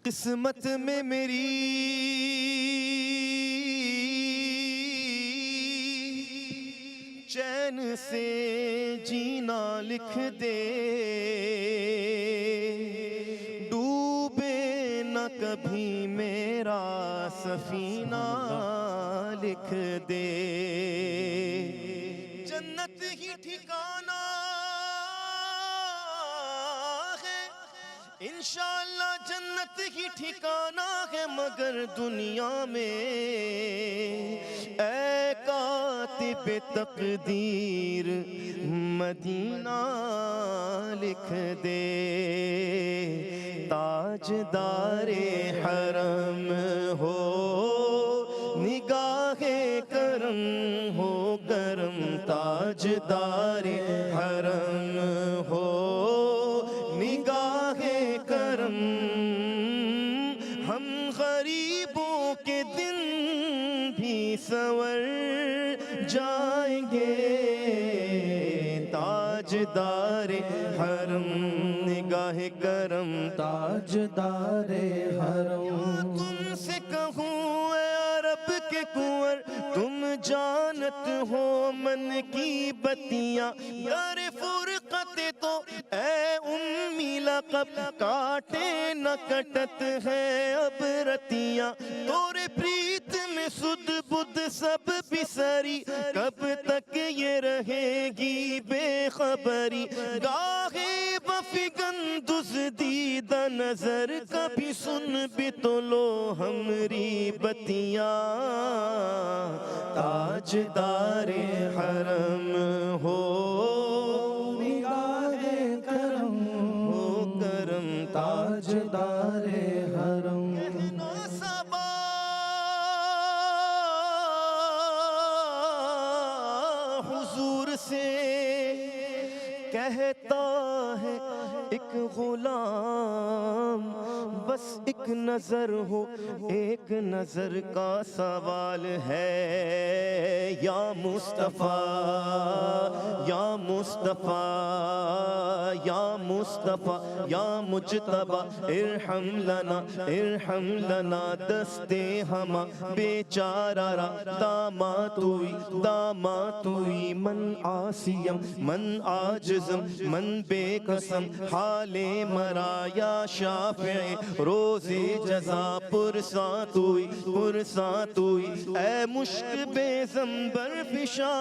قسمت میں میری چین سے جینا لکھ دے، ڈوبے نہ کبھی میرا سفینہ لکھ دے، جنت ہی ٹھکانہ ہے انشاءاللہ، جنت ہی ٹھکانہ ہے، مگر دنیا میں اے کاتب تقدیر مدینہ لکھ دے، تاجدار حرم ہو نگاہ کرم ہو کرم، تاجدار حرم ہو نگاہ کرم، ہم غریبوں کے دن بھی سنور جائیں گے، تاجدار حرم نگاہ کرم، تاجدار حرم۔ تم سے کہوں اے عرب کے کنور، تم جانت ہو من کی بتیاں، یار فرقت تو اے امی لقب، کاٹے نہ کٹت ہے اب رتیاں، تورے پریت میں سد بدھ سب بسری، کب تک یہ رہے گی بے خبری، گاہے بفگن دزدیدہ نظر، کبھی سن بھی تو لو ہمری بتیاں، تاجدار حرم ہو نگاہ کرم ہو کرم، تاجدار حرم۔ کہنا صبا حضور سے کہتا ہے ایک غلام، بس ایک نظر ہو ایک نظر کا سوال ہے، یا مصطفیٰ یا مصطفیٰ یا مصطفیٰ یا مجتبیٰ، ارحم لنا دست ہما بیچارہ را، داماتوئی من عاصیم من عاجزم من بے قسم، حال مرا یا شافع روز جزا، پرساں توئی اے مشک بے زنبر فشا،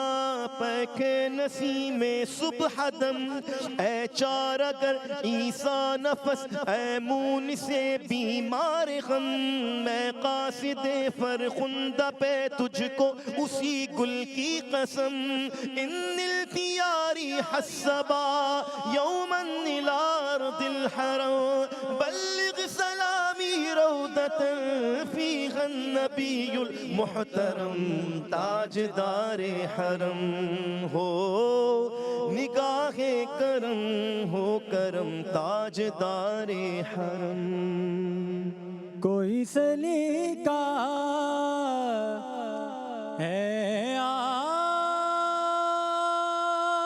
پیک نسیم صبح دم، اے چارگر عیسیٰ نفس، اے مون سے بیمار غم، میں قاصد فرخندہ پہ تجھ کو اسی گل کی قسم، ان التیاری حسبا یوما الى ارض الحرم، بلغ سلامی روضة فیہا النبی المحترم، تاجدار حرم ہو نگاہ کرم ہو کرم، تاجدار حرم۔ کوئی سلیقہ ہے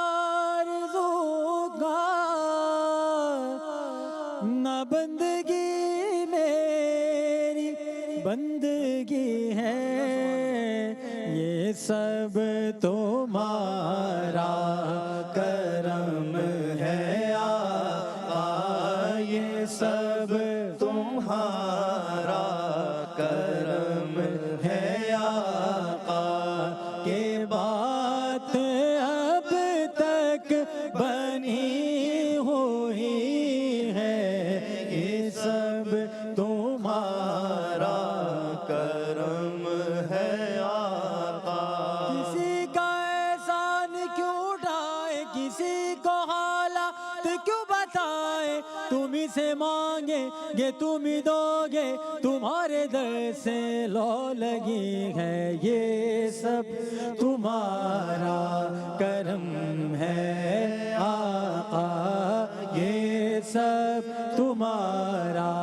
آرزو کا، نہ بندگی میری بندگی ہے، یہ سب تمہارا کرم ہے آقا، یہ سب تمہارا کرم ہے آقا، کہ بات اب تک بنی ہوئی ہے، یہ سب تمہارا کرم ہے آقا، کسی کا احسان کیوں اٹھائے، کسی کو حالات کیوں بتائے، تم ہی سے مانگے گے تم ہی دو گے، تمہارے در سے لو لگی ہے، یہ سب تمہارا کرم ہے آقا، یہ سب تمہارا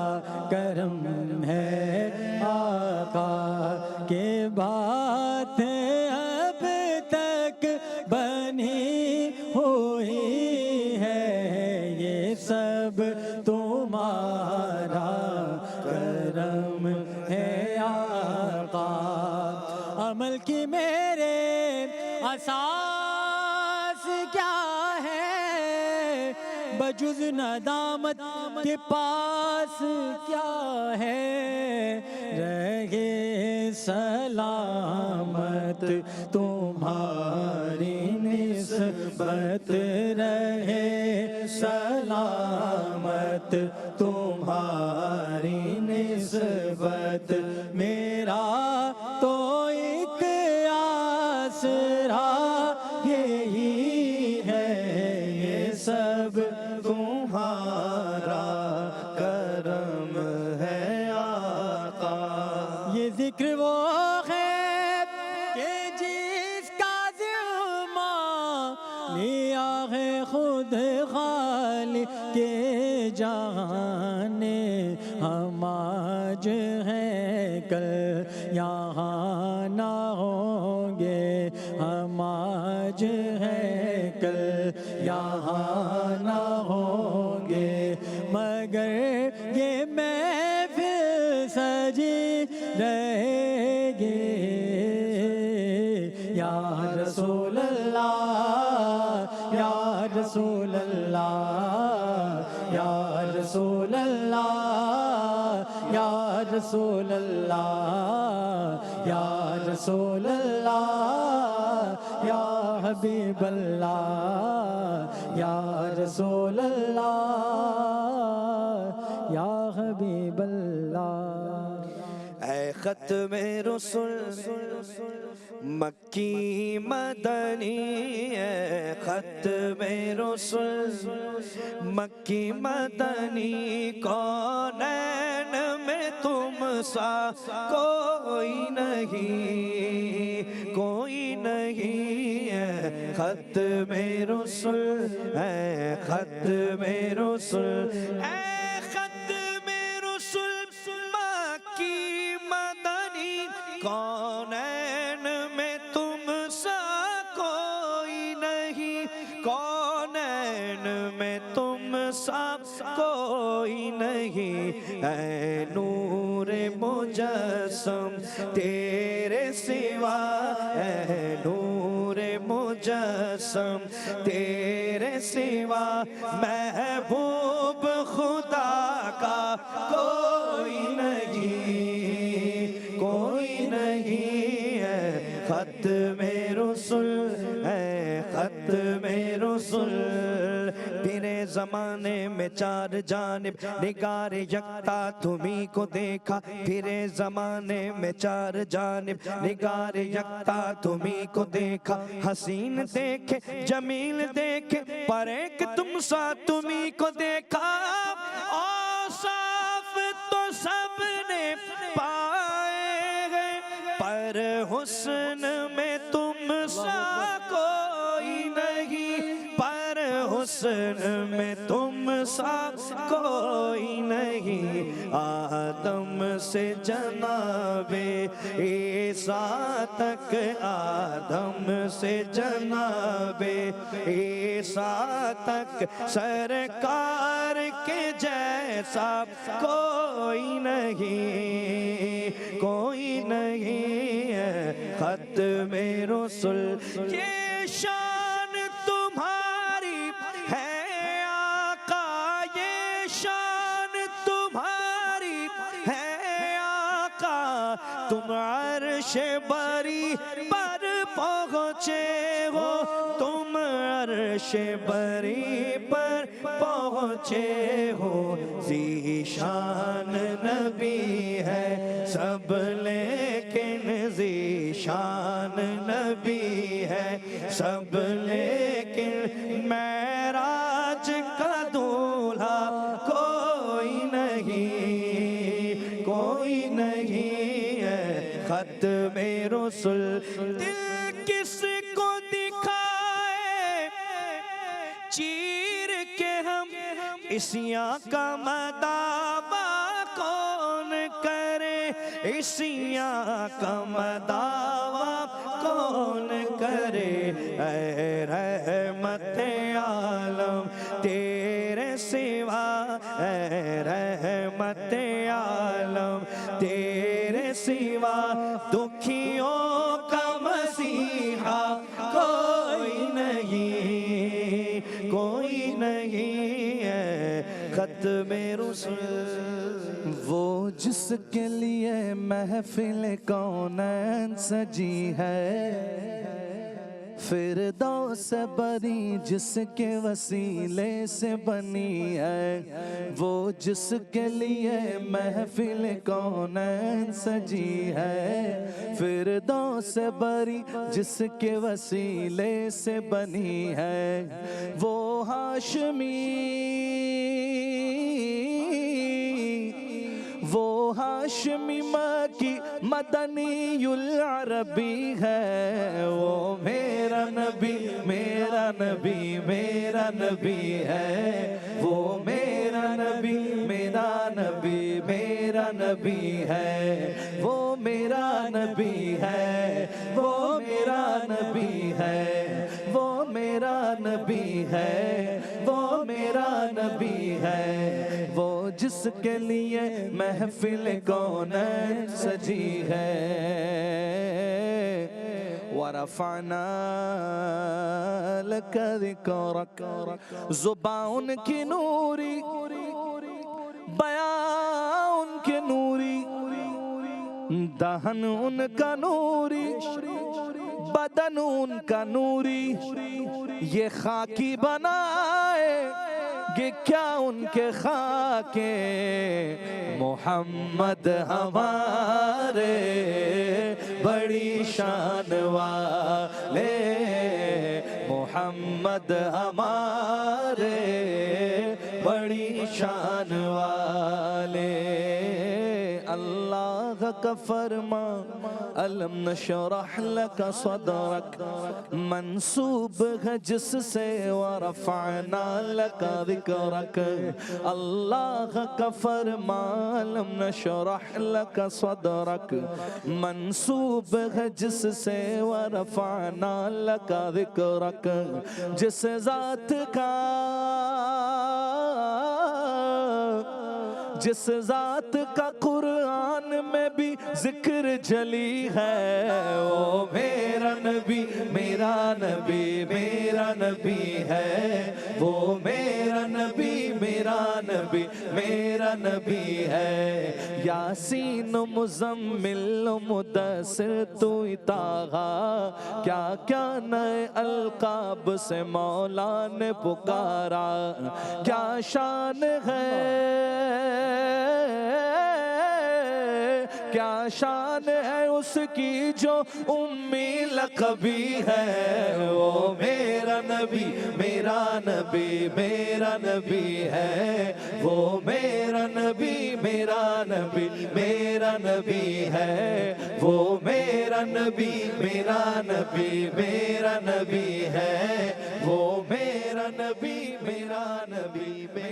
کرم ہے آقا، کہ باتیں اب تک بنی ہوئی ہے، یہ سب تمہارا کرم ہے آقا عمل کی میرے اساس کیا ہے بجز ندامت کے پاس کیا ہے رہے سلامت تمہاری نسبت رہے سلامت تمہاری نسبت میرا تو ایک آسرا یہی ہے یہ سب تمہارا کرم ہے آقا یہ ذکر وہ ہے کہ جس کا ذمہ لیا ہے خود خالق کے جہان ہم آج ہیں کل یہاں نہ ہوں گے ہم آج ہیں کل یہاں نہ ہوں گے مگر یہ محفل سجی رہے گی یا رسول اللہ یا رسول اللہ یا رسول اللہ یا رسول اللہ یا رسول اللہ یا حبیب اللہ یا رسول اللہ یا حبیب اللہ اے ختم رسول مکی مدنی اے ختم رسول مکی مدنی کونین میں تم سا کوئی نہیں کوئی نہیں اے ختم رسول اے ختم رسول اے کونین میں تم سا کوئی نہیں کونین میں تم سا کوئی نہیں اے نور مجسم تیرے سوا اے نور مجسم تیرے سوا محبوب خدا کا کوئی نہیں کوئی نہیں ہے ختم رسول ہے ختم رسول پھرے زمانے میں چار جانب نگار یکتا تمہیں کو دیکھا پھرے زمانے میں چار جانب نگار یکتا تمہیں کو دیکھا حسین دیکھے جمیل دیکھے پر ایک تم سا تمہیں کو دیکھا اوصاف تو سب نے پائے پر حسن میں تم سا کوئی نہیں پر حسن میں تم سا کوئی نہیں آدم سے جناب عیسیٰ تک آدم سے جناب عیسیٰ تک سرکار کے جیسا کوئی نہیں کوئی نہیں ہے ختم رسول یہ شان تمہاری ہے آقا یہ شان تمہاری ہے آقا تم عرش بری پر پہنچے ہو تم عرش بری پر پہنچے ہو ذیشان نبی ہے سب لیکن ذیشان نبی ہے سب لیکن معراج کا دولہا کوئی نہیں کوئی نہیں ہے ختم رسول دل کس کو دکھائے چیر کے ہم اسیاں کا مداوع کون کرے اسیاں کا مداوع کون کرے اے رحمت عالم تیرے سوا اے رحمت عالم، تیرے سوا دکھیوں کا مسیحا کوئی نہیں، کوئی نہیں ہے ختم رسل۔ وہ جس کے لیے محفل کونین سجی ہے، فردوس بری جس کے وسیلے سے بنی ہے، وہ جس کے لیے محفل کونین سجی ہے، فردوس بری جس کے وسیلے سے بنی ہے، وہ ہاشمی مکی مدنی العربی ہے، وہ میرا نبی میرا نبی میرا نبی ہے، وہ میرا نبی میرا نبی میرا نبی ہے، وہ میرا نبی ہے، وہ میرا نبی ہے، وہ میرا نبی ہے، وہ میرا نبی ہے، وہ جس کے لیے محفل کونین سجی ہے۔ وَرَفَعْنَا لَكَ ذِكْرَكَ، زبان ان کی نوری، بیان ان کے نوری، دہن ان کا نوری، بدن ان کا نوری، یہ خاکی بنائے گے کیا ان کے خاکے، محمد ہمارے بڑی شان والے، محمد ہمارے بڑی شان والے۔ اللہ کا فرما الم نشرح لک صدرک منسوب ہے جس سے ورفعنا لک ذکرک، اللہ کا فرما الم نشرح لک صدرک منسوب ہے جس سے ورفعنا لک ذکرک، جس ذات کا جس ذات کا قرآن میں بھی ذکر جلی ہے، وہ میرا نبی میرا نبی میرا نبی ہے، وہ میرا نبی میرا نبی میرا نبی ہے، یاسین و مزمل و مدثر تو طٰہٰ، کیا کیا نئے القاب سے مولا نے پکارا، کیا شان ہے کیا شان ہے اس کی جو امی لقبی ہے، وہ میرا نبی میرا نبی میرا نبی ہے، وہ میرا نبی میرا نبی میرا نبی ہے، وہ میرا نبی میرا نبی میرا نبی ہے، وہ میرا نبی میرا نبی